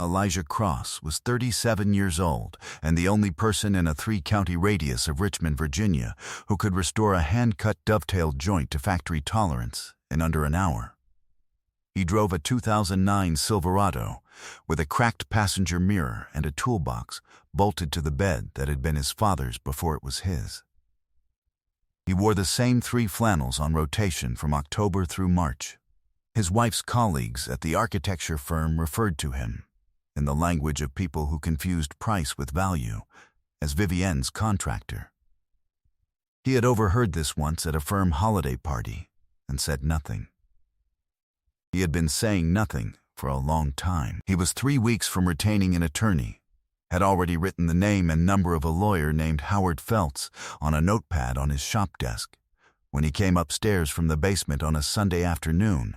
Elijah Cross was 37 years old and the only person in a 3-county radius of Richmond, Virginia, who could restore a hand-cut dovetail joint to factory tolerance in under an hour. He drove a 2009 Silverado with a cracked passenger mirror and a toolbox bolted to the bed that had been his father's before it was his. He wore the same 3 flannels on rotation from October through March. His wife's colleagues at the architecture firm referred to him, in the language of people who confused price with value, as Vivienne's contractor. He had overheard this once at a firm holiday party and said nothing. He had been saying nothing for a long time. He was 3 weeks from retaining an attorney, had already written the name and number of a lawyer named Howard Feltz on a notepad on his shop desk when he came upstairs from the basement on a Sunday afternoon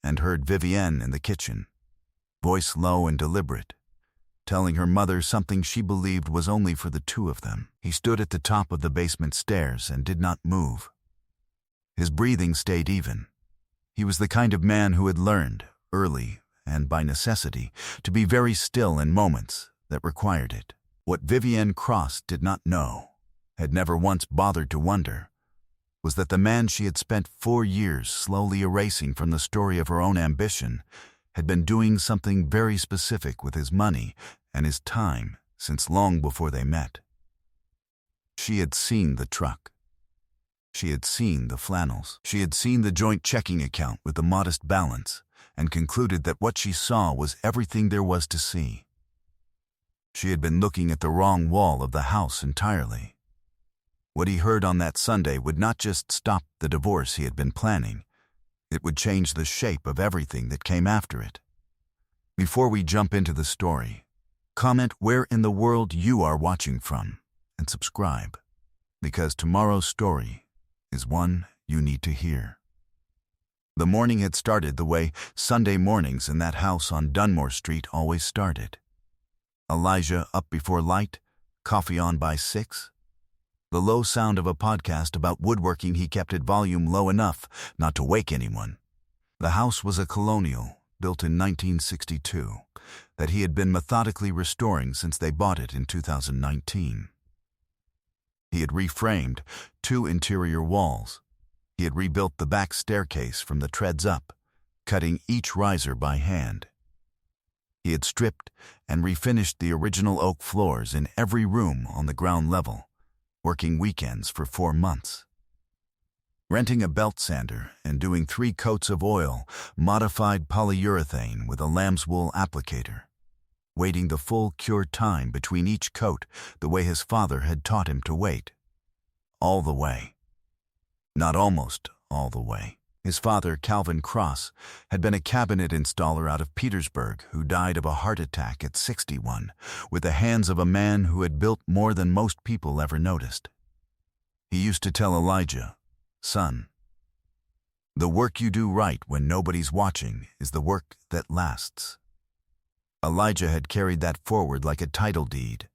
and heard Vivienne in the kitchen, voice low and deliberate, telling her mother something she believed was only for the 2 of them. He stood at the top of the basement stairs and did not move. His breathing stayed even. He was the kind of man who had learned, early and by necessity, to be very still in moments that required it. What Vivienne Cross did not know, had never once bothered to wonder, was that the man she had spent 4 years slowly erasing from the story of her own ambition had been doing something very specific with his money and his time since long before they met. She had seen the truck. She had seen the flannels. She had seen the joint checking account with the modest balance and concluded that what she saw was everything there was to see. She had been looking at the wrong wall of the house entirely. What he heard on that Sunday would not just stop the divorce he had been planning, it would change the shape of everything that came after it. Before we jump into the story, comment where in the world you are watching from and subscribe, because tomorrow's story is one you need to hear. The morning had started the way Sunday mornings in that house on Dunmore Street always started. Elijah up before light, coffee on by 6. The low sound of a podcast about woodworking he kept at volume low enough not to wake anyone. The house was a colonial, built in 1962, that he had been methodically restoring since they bought it in 2019. He had reframed 2 interior walls. He had rebuilt the back staircase from the treads up, cutting each riser by hand. He had stripped and refinished the original oak floors in every room on the ground level, working weekends for 4 months. Renting a belt sander and doing 3 coats of oil, modified polyurethane with a lamb's wool applicator, waiting the full cure time between each coat the way his father had taught him to wait. All the way. Not almost all the way. His father, Calvin Cross, had been a cabinet installer out of Petersburg who died of a heart attack at 61, with the hands of a man who had built more than most people ever noticed. He used to tell Elijah, "Son, the work you do right when nobody's watching is the work that lasts." Elijah had carried that forward like a title deed,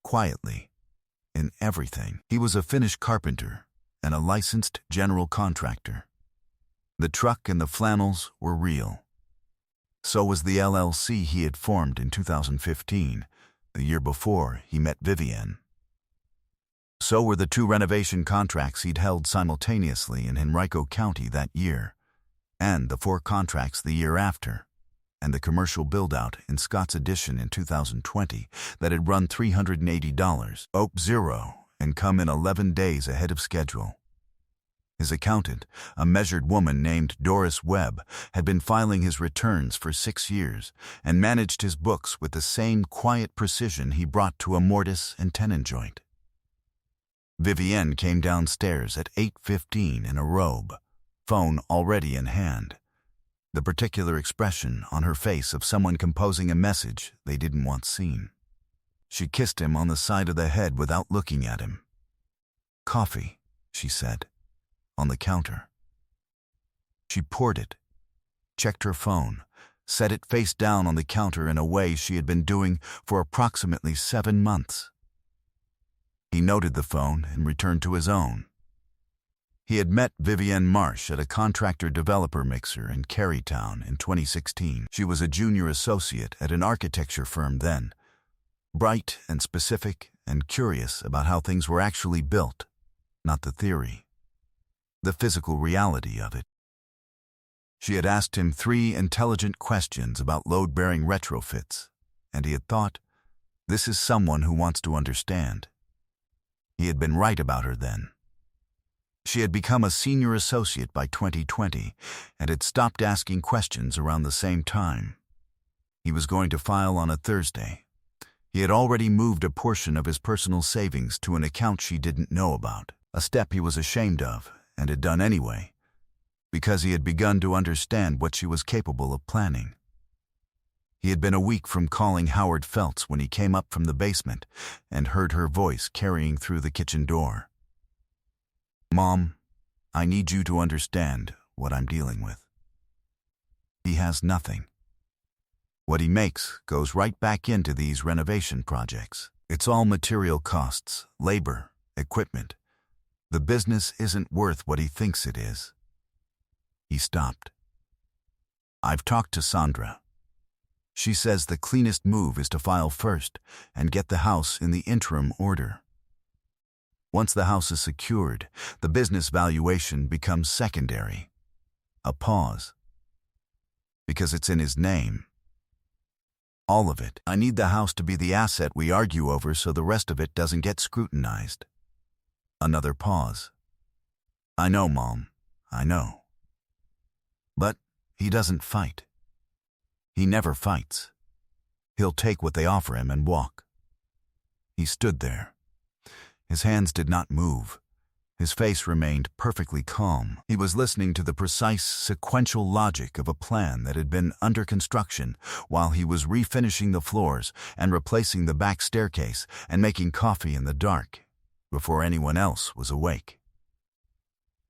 quietly, in everything. He was a finished carpenter and a licensed general contractor. The truck and the flannels were real. So was the LLC he had formed in 2015, the year before he met Vivienne. So were the 2 renovation contracts he'd held simultaneously in Henrico County that year, and the 4 contracts the year after, and the commercial build-out in Scott's Addition in 2020 that had run $380, Oak 0, and come in 11 days ahead of schedule. His accountant, a measured woman named Doris Webb, had been filing his returns for 6 years and managed his books with the same quiet precision he brought to a mortise and tenon joint. Vivienne came downstairs at 8:15 in a robe, phone already in hand, the particular expression on her face of someone composing a message they didn't want seen. She kissed him on the side of the head without looking at him. "Coffee," she said, on the counter. She poured it, checked her phone, set it face down on the counter in a way she had been doing for approximately 7 months. He noted the phone and returned to his own. He had met Vivienne Marsh at a contractor-developer mixer in Carytown in 2016. She was a junior associate at an architecture firm then, bright and specific and curious about how things were actually built, not the theory, the physical reality of it. She had asked him 3 intelligent questions about load-bearing retrofits, and he had thought, this is someone who wants to understand. He had been right about her then. She had become a senior associate by 2020 and had stopped asking questions around the same time. He was going to file on a Thursday. He had already moved a portion of his personal savings to an account she didn't know about, a step he was ashamed of and had done anyway, because he had begun to understand what she was capable of planning. He had been a week from calling Howard Feltz when he came up from the basement and heard her voice carrying through the kitchen door. "Mom, I need you to understand what I'm dealing with. He has nothing. What he makes goes right back into these renovation projects. It's all material costs, labor, equipment. The business isn't worth what he thinks it is." He stopped. "I've talked to Sandra. She says the cleanest move is to file first and get the house in the interim order. Once the house is secured, the business valuation becomes secondary." A pause. "Because it's in his name. All of it. I need the house to be the asset we argue over so the rest of it doesn't get scrutinized." Another pause. "I know, Mom. I know. But he doesn't fight. He never fights. He'll take what they offer him and walk." He stood there. His hands did not move. His face remained perfectly calm. He was listening to the precise, sequential logic of a plan that had been under construction while he was refinishing the floors and replacing the back staircase and making coffee in the dark before anyone else was awake.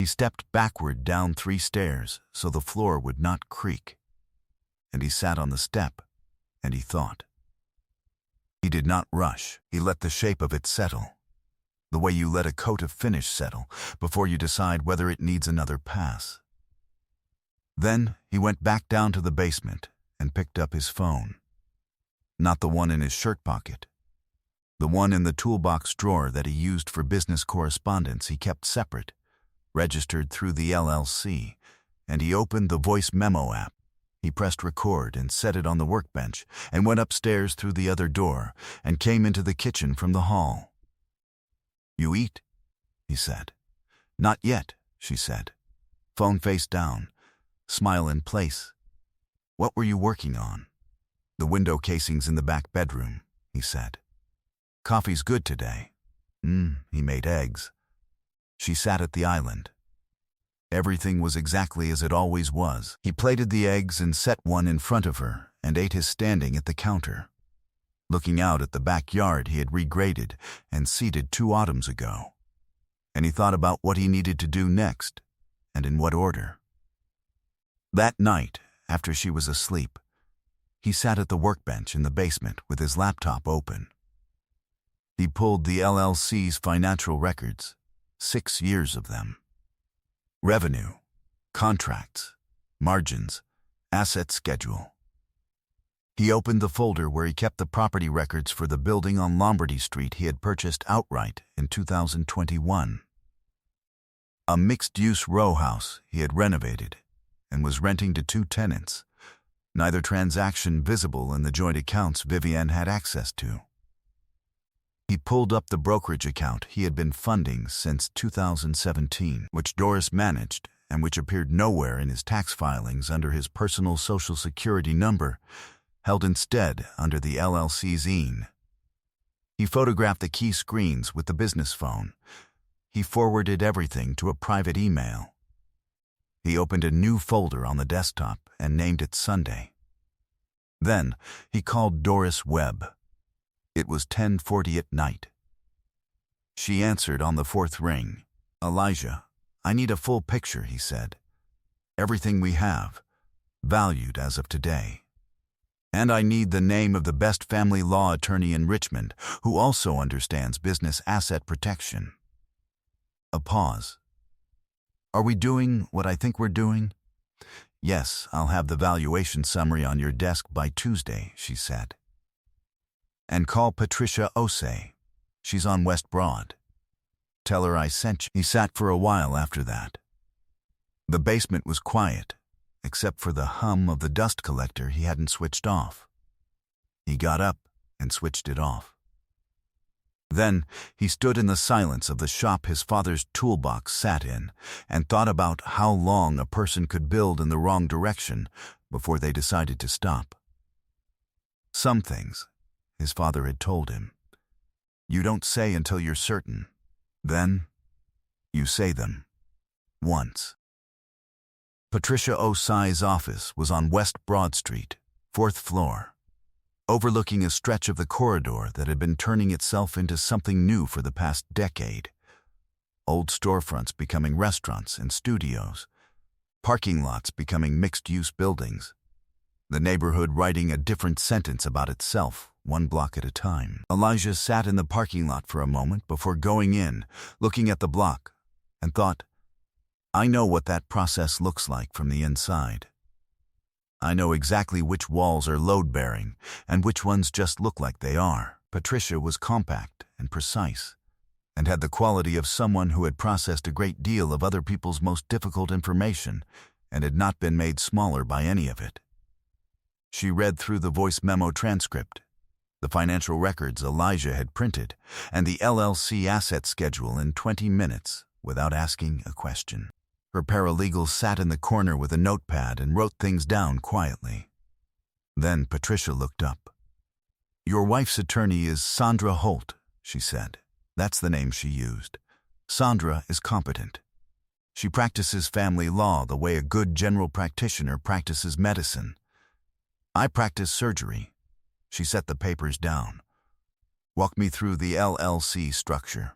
He stepped backward down 3 stairs so the floor would not creak, and he sat on the step and he thought. He did not rush. He let the shape of it settle, the way you let a coat of finish settle before you decide whether it needs another pass. Then he went back down to the basement and picked up his phone. Not the one in his shirt pocket. The one in the toolbox drawer that he used for business correspondence he kept separate, registered through the LLC, and he opened the voice memo app. He pressed record and set it on the workbench and went upstairs through the other door and came into the kitchen from the hall. "You eat?" he said. "Not yet," she said. Phone face down, smile in place. "What were you working on?" "The window casings in the back bedroom," he said. "Coffee's good today." He made eggs. She sat at the island. Everything was exactly as it always was. He plated the eggs and set one in front of her and ate his standing at the counter, looking out at the backyard he had regraded and seeded 2 autumns ago. And he thought about what he needed to do next, and in what order. That night, after she was asleep, he sat at the workbench in the basement with his laptop open. He pulled the LLC's financial records, 6 years of them. Revenue, contracts, margins, asset schedule. He opened the folder where he kept the property records for the building on Lombardy Street he had purchased outright in 2021. A mixed-use row house he had renovated and was renting to 2 tenants, neither transaction visible in the joint accounts Vivienne had access to. He pulled up the brokerage account he had been funding since 2017, which Doris managed and which appeared nowhere in his tax filings under his personal Social Security number, held instead under the LLC's IN. He photographed the key screens with the business phone. He forwarded everything to a private email. He opened a new folder on the desktop and named it Sunday. Then he called Doris Webb. It was 10:40 at night. She answered on the 4th ring. "Elijah, I need a full picture," he said. "Everything we have, valued as of today. And I need the name of the best family law attorney in Richmond who also understands business asset protection." A pause. Are we doing what I think we're doing? Yes, I'll have the valuation summary on your desk by Tuesday, she said. And call Patricia Osei. She's on West Broad. Tell her I sent you. He sat for a while after that. The basement was quiet, except for the hum of the dust collector he hadn't switched off. He got up and switched it off. Then he stood in the silence of the shop his father's toolbox sat in and thought about how long a person could build in the wrong direction before they decided to stop. Some things, his father had told him, you don't say until you're certain. Then, you say them. Once. Patricia Osei's office was on West Broad Street, 4th floor, overlooking a stretch of the corridor that had been turning itself into something new for the past decade. Old storefronts becoming restaurants and studios, parking lots becoming mixed-use buildings, the neighborhood writing a different sentence about itself, one block at a time. Elijah sat in the parking lot for a moment before going in, looking at the block, and thought, I know what that process looks like from the inside. I know exactly which walls are load-bearing and which ones just look like they are. Patricia was compact and precise, and had the quality of someone who had processed a great deal of other people's most difficult information and had not been made smaller by any of it. She read through the voice memo transcript, the financial records Elijah had printed, and the LLC asset schedule in 20 minutes without asking a question. Her paralegal sat in the corner with a notepad and wrote things down quietly. Then Patricia looked up. Your wife's attorney is Sandra Holt, she said. That's the name she used. Sandra is competent. She practices family law the way a good general practitioner practices medicine. I practice surgery. She set the papers down. Walk me through the LLC structure.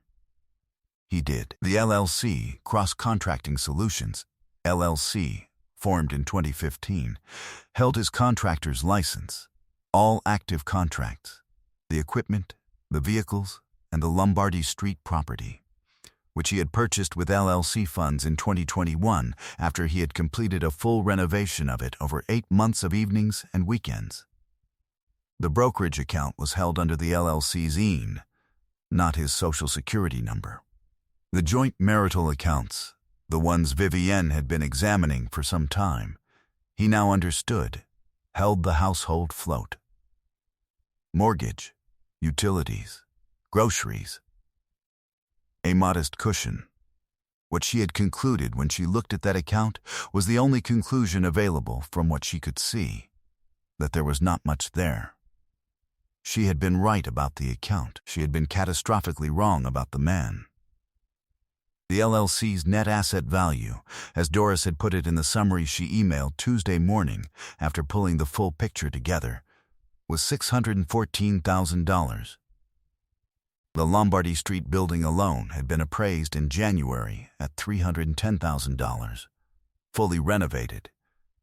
He did. The LLC, Cross Contracting Solutions, LLC, formed in 2015, held his contractor's license, all active contracts, the equipment, the vehicles, and the Lombardy Street property, which he had purchased with LLC funds in 2021 after he had completed a full renovation of it over 8 months of evenings and weekends. The brokerage account was held under the LLC's IN, not his Social Security number. The joint marital accounts, the ones Vivienne had been examining for some time, he now understood, held the household float. Mortgage, utilities, groceries. A modest cushion. What she had concluded when she looked at that account was the only conclusion available from what she could see, that there was not much there. She had been right about the account. She had been catastrophically wrong about the man. The LLC's net asset value, as Doris had put it in the summary she emailed Tuesday morning after pulling the full picture together, was $614,000. The Lombardy Street building alone had been appraised in January at $310,000, fully renovated,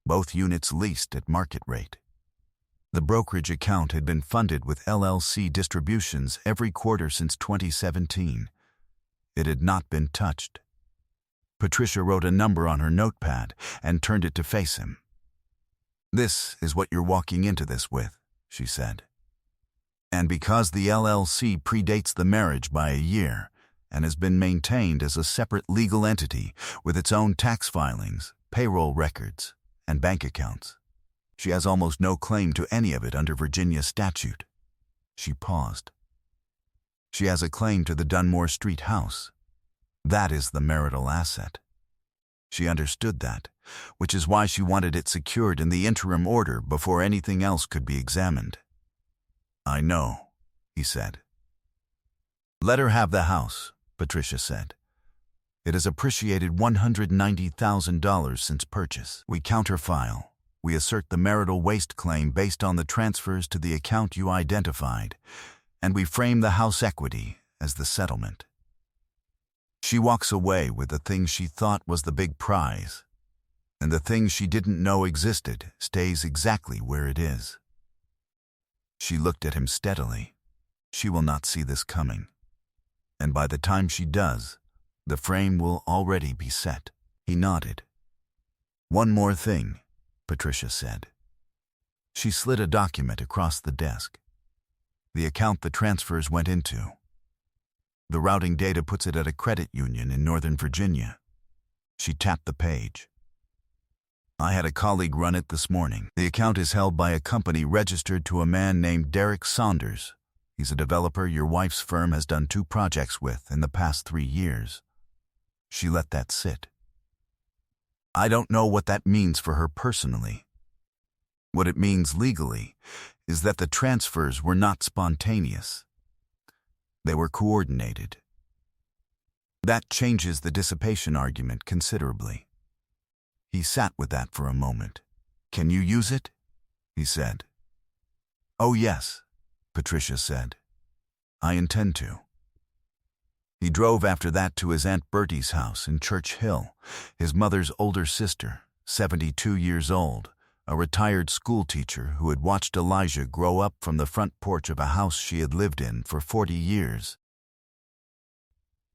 both units leased at market rate. The brokerage account had been funded with LLC distributions every quarter since 2017. It had not been touched. Patricia wrote a number on her notepad and turned it to face him. This is what you're walking into this with, she said. And because the LLC predates the marriage by a year and has been maintained as a separate legal entity with its own tax filings, payroll records, and bank accounts, she has almost no claim to any of it under Virginia statute. She paused. She has a claim to the Dunmore Street house. That is the marital asset. She understood that, which is why she wanted it secured in the interim order before anything else could be examined. I know, he said. Let her have the house, Patricia said. It has appreciated $190,000 since purchase. We counterfile. We assert the marital waste claim based on the transfers to the account you identified, and we frame the house equity as the settlement. She walks away with the thing she thought was the big prize, and the thing she didn't know existed stays exactly where it is. She looked at him steadily. She will not see this coming, and by the time she does, the frame will already be set. He nodded. "One more thing," Patricia said. She slid a document across the desk. The account the transfers went into. The routing data puts it at a credit union in Northern Virginia. She tapped the page. "I had a colleague run it this morning. The account is held by a company registered to a man named Derek Saunders. He's a developer your wife's firm has done 2 projects with in the past 3 years. She let that sit. "I don't know what that means for her personally. What it means legally is that the transfers were not spontaneous. They were coordinated. That changes the dissipation argument considerably." He sat with that for a moment. "Can you use it?" he said. "Oh yes," Patricia said. "I intend to." He drove after that to his Aunt Bertie's house in Church Hill, his mother's older sister, 72 years old, a retired school teacher who had watched Elijah grow up from the front porch of a house she had lived in for 40 years.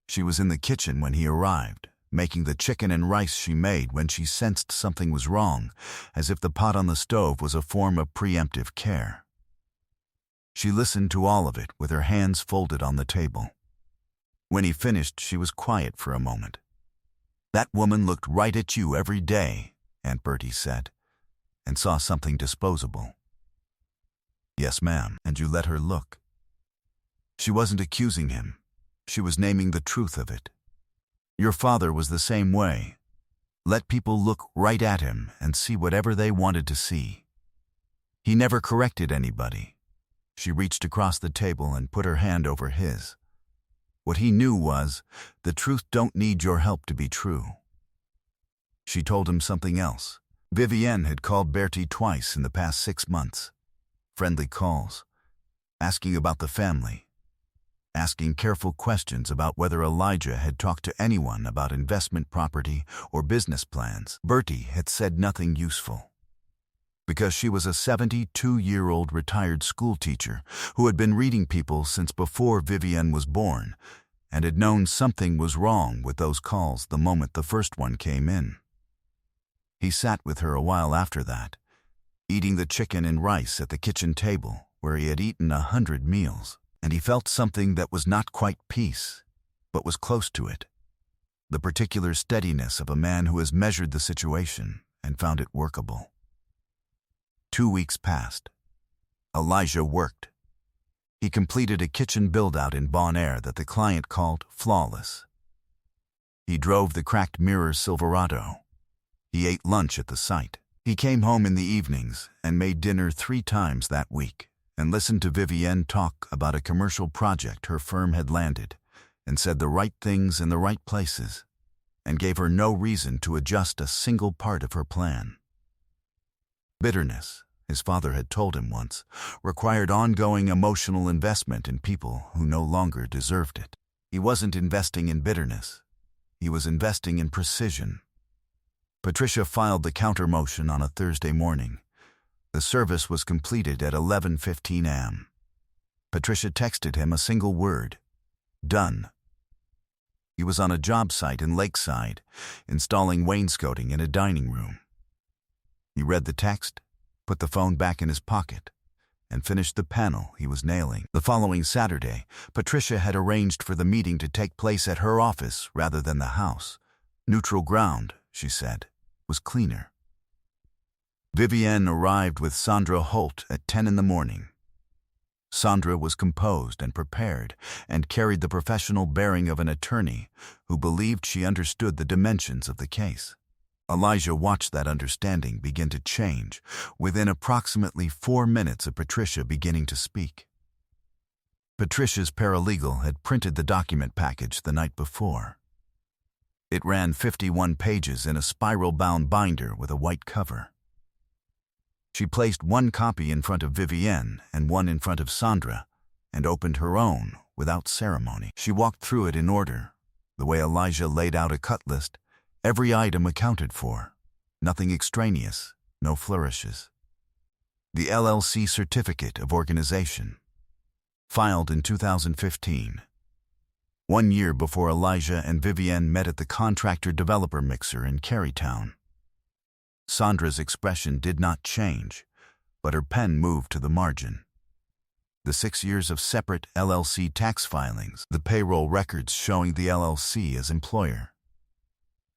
She was in the kitchen when he arrived, making the chicken and rice she made when she sensed something was wrong, as if the pot on the stove was a form of preemptive care. She listened to all of it with her hands folded on the table. When he finished, she was quiet for a moment. "That woman looked right at you every day," Aunt Bertie said, "and saw something disposable." "Yes, ma'am, and you let her look." She wasn't accusing him. She was naming the truth of it. "Your father was the same way. Let people look right at him and see whatever they wanted to see. He never corrected anybody." She reached across the table and put her hand over his. What he knew was, the truth don't need your help to be true. She told him something else. Vivienne had called Bertie twice in the past 6 months. Friendly calls, asking about the family, asking careful questions about whether Elijah had talked to anyone about investment property or business plans. Bertie had said nothing useful. Because she was a 72-year-old retired schoolteacher who had been reading people since before Vivienne was born and had known something was wrong with those calls the moment the first one came in. He sat with her a while after that, eating the chicken and rice at the kitchen table where he had eaten 100 meals, and he felt something that was not quite peace, but was close to it. The particular steadiness of a man who has measured the situation and found it workable. 2 weeks passed. Elijah worked. He completed a kitchen build-out in Bon Air that the client called flawless. He drove the cracked mirror Silverado. He ate lunch at the site. He came home in the evenings and made dinner 3 times that week and listened to Vivienne talk about a commercial project her firm had landed and said the right things in the right places and gave her no reason to adjust a single part of her plan. Bitterness, his father had told him once, required ongoing emotional investment in people who no longer deserved it. He wasn't investing in bitterness. He was investing in precision. Patricia filed the counter motion on a Thursday morning. The service was completed at 11:15 a.m. Patricia texted him a single word: "Done." He was on a job site in Lakeside, installing wainscoting in a dining room. He read the text, put the phone back in his pocket, and finished the panel he was nailing. The following Saturday, Patricia had arranged for the meeting to take place at her office rather than the house. Neutral ground, she said, was cleaner. Vivienne arrived with Sandra Holt at 10 in the morning. Sandra was composed and prepared and carried the professional bearing of an attorney who believed she understood the dimensions of the case. Elijah watched that understanding begin to change within approximately 4 minutes of Patricia beginning to speak. Patricia's paralegal had printed the document package the night before. It ran 51 pages in a spiral-bound binder with a white cover. She placed one copy in front of Vivienne and one in front of Sandra and opened her own without ceremony. She walked through it in order, the way Elijah laid out a cut list, every item accounted for, nothing extraneous, no flourishes. The LLC Certificate of Organization, filed in 2015. 1 year before Elijah and Vivienne met at the contractor-developer mixer in Carytown. Sandra's expression did not change, but her pen moved to the margin. The 6 years of separate LLC tax filings, the payroll records showing the LLC as employer,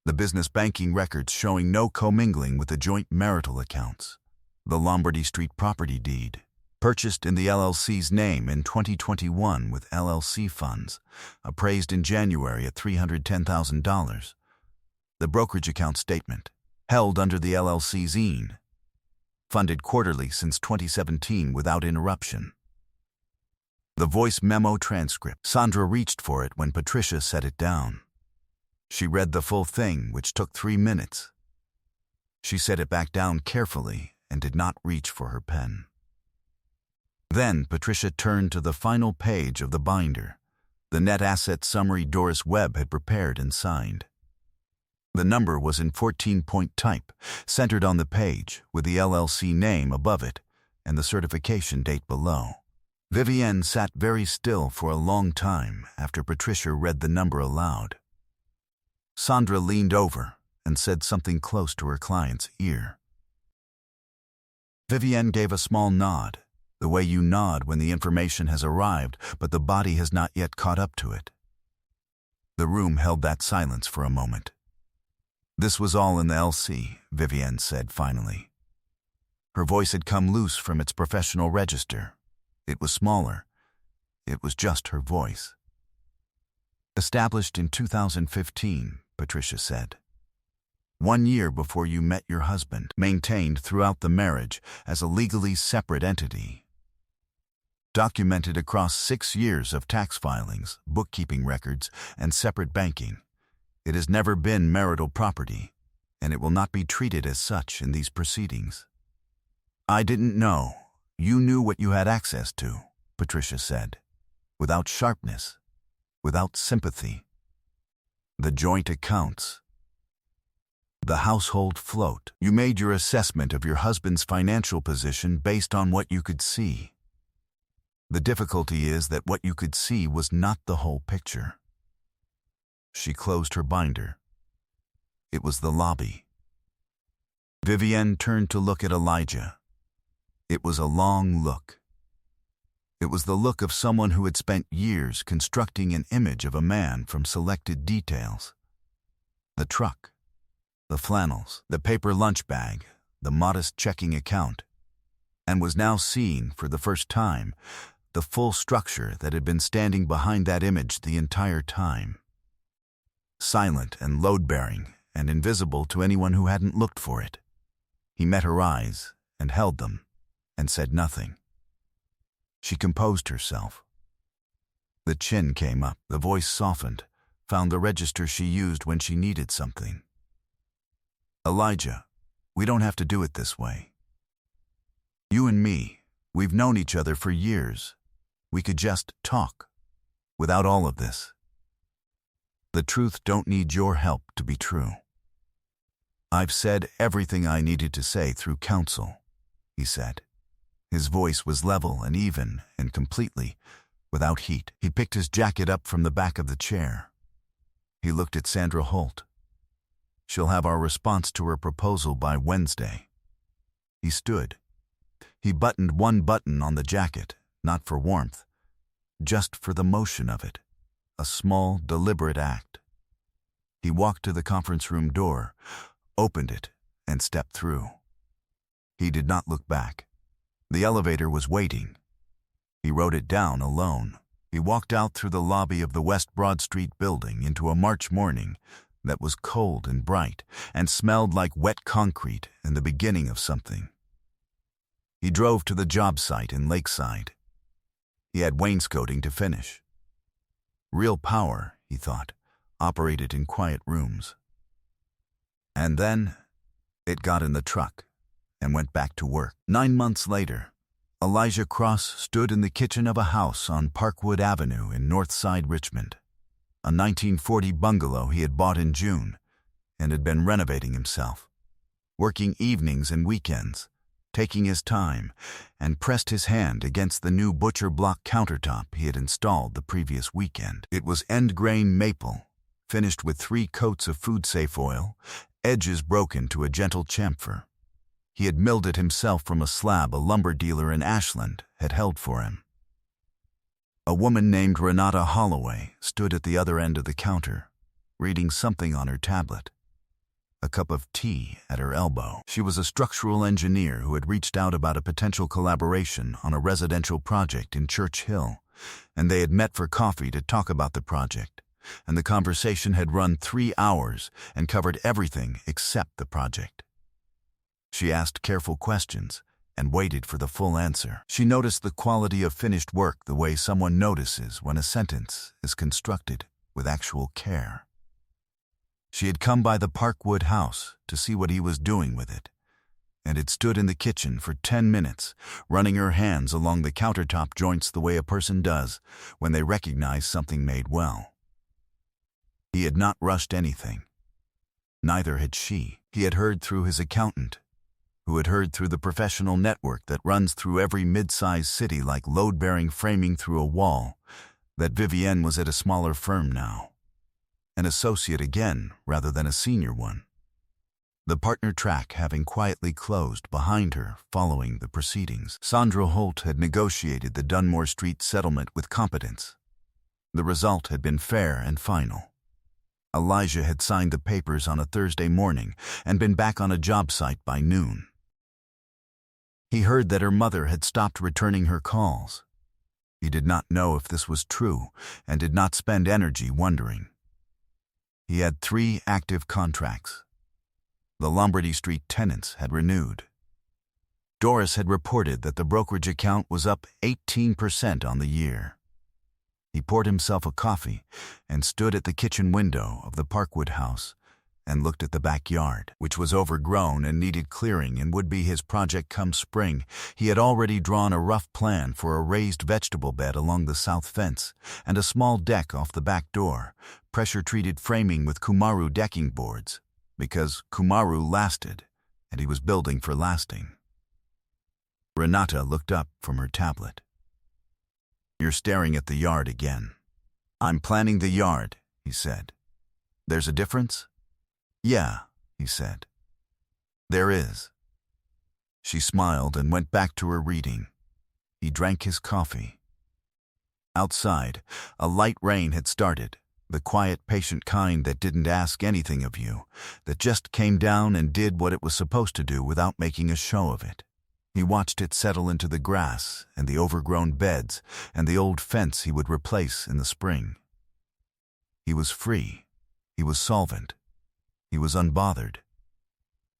the business banking records showing no commingling with the joint marital accounts, the Lombardy Street property deed, purchased in the LLC's name in 2021 with LLC funds, appraised in January at $310,000, the brokerage account statement, held under the LLC's EIN, funded quarterly since 2017 without interruption. The voice memo transcript. Sandra reached for it when Patricia set it down. She read the full thing, which took 3 minutes. She set it back down carefully and did not reach for her pen. Then Patricia turned to the final page of the binder, the net asset summary Doris Webb had prepared and signed. The number was in 14-point type, centered on the page, with the LLC name above it and the certification date below. Vivienne sat very still for a long time after Patricia read the number aloud. Sandra leaned over and said something close to her client's ear. Vivienne gave a small nod, the way you nod when the information has arrived but the body has not yet caught up to it. The room held that silence for a moment. This was all in the LC, Vivienne said finally. Her voice had come loose from its professional register. It was smaller. It was just her voice. Established in 2015, Patricia said. 1 year before you met your husband, maintained throughout the marriage as a legally separate entity. Documented across 6 years of tax filings, bookkeeping records, and separate banking. It has never been marital property, and it will not be treated as such in these proceedings. I didn't know. You knew what you had access to, Patricia said, without sharpness, without sympathy. The joint accounts. The household float. You made your assessment of your husband's financial position based on what you could see. The difficulty is that what you could see was not the whole picture. She closed her binder. It was the lobby. Vivienne turned to look at Elijah. It was a long look. It was the look of someone who had spent years constructing an image of a man from selected details. The truck, the flannels, the paper lunch bag, the modest checking account, and was now seeing, for the first time, the full structure that had been standing behind that image the entire time. Silent and load-bearing and invisible to anyone who hadn't looked for it. He met her eyes and held them and said nothing. She composed herself. The chin came up, the voice softened, found the register she used when she needed something. Elijah, we don't have to do it this way. You and me, we've known each other for years. We could just talk, without all of this. The truth don't need your help to be true. I've said everything I needed to say through counsel, he said. His voice was level and even and completely, without heat. He picked his jacket up from the back of the chair. He looked at Sandra Holt. She'll have our response to her proposal by Wednesday. He stood. He buttoned one button on the jacket, not for warmth, just for the motion of it, a small, deliberate act. He walked to the conference room door, opened it, and stepped through. He did not look back. The elevator was waiting. He wrote it down alone. He walked out through the lobby of the West Broad Street building into a March morning that was cold and bright and smelled like wet concrete and the beginning of something. He drove to the job site in Lakeside. He had wainscoting to finish. Real power, he thought, operated in quiet rooms. And then it got in the truck and went back to work. 9 months later, Elijah Cross stood in the kitchen of a house on Parkwood Avenue in Northside Richmond, a 1940 bungalow he had bought in June and had been renovating himself, working evenings and weekends, taking his time, and pressed his hand against the new butcher block countertop he had installed the previous weekend. It was end-grain maple, finished with 3 coats of food-safe oil, edges broken to a gentle chamfer. He had milled it himself from a slab a lumber dealer in Ashland had held for him. A woman named Renata Holloway stood at the other end of the counter, reading something on her tablet, a cup of tea at her elbow. She was a structural engineer who had reached out about a potential collaboration on a residential project in Church Hill, and they had met for coffee to talk about the project, and the conversation had run 3 hours and covered everything except the project. She asked careful questions and waited for the full answer. She noticed the quality of finished work the way someone notices when a sentence is constructed with actual care. She had come by the Parkwood house to see what he was doing with it, and had stood in the kitchen for 10 minutes, running her hands along the countertop joints the way a person does when they recognize something made well. He had not rushed anything. Neither had she. He had heard through his accountant, who had heard through the professional network that runs through every mid-sized city like load-bearing framing through a wall, that Vivienne was at a smaller firm now, an associate again rather than a senior one, the partner track having quietly closed behind her following the proceedings. Sandra Holt had negotiated the Dunmore Street settlement with competence. The result had been fair and final. Elijah had signed the papers on a Thursday morning and been back on a job site by noon. He heard that her mother had stopped returning her calls. He did not know if this was true and did not spend energy wondering. He had 3 active contracts. The Lombardy Street tenants had renewed. Doris had reported that the brokerage account was up 18% on the year. He poured himself a coffee and stood at the kitchen window of the Parkwood house and looked at the backyard, which was overgrown and needed clearing and would be his project come spring. He had already drawn a rough plan for a raised vegetable bed along the south fence and a small deck off the back door, pressure-treated framing with Kumaru decking boards, because Kumaru lasted, and he was building for lasting. Renata looked up from her tablet. "You're staring at the yard again." "I'm planning the yard," he said. "There's a difference?" "Yeah," he said. "There is." She smiled and went back to her reading. He drank his coffee. Outside, a light rain had started, the quiet, patient kind that didn't ask anything of you, that just came down and did what it was supposed to do without making a show of it. He watched it settle into the grass and the overgrown beds and the old fence he would replace in the spring. He was free. He was solvent. He was unbothered.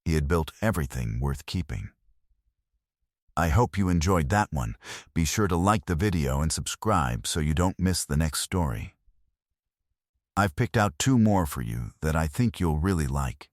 He had built everything worth keeping. I hope you enjoyed that one. Be sure to like the video and subscribe so you don't miss the next story. I've picked out 2 more for you that I think you'll really like.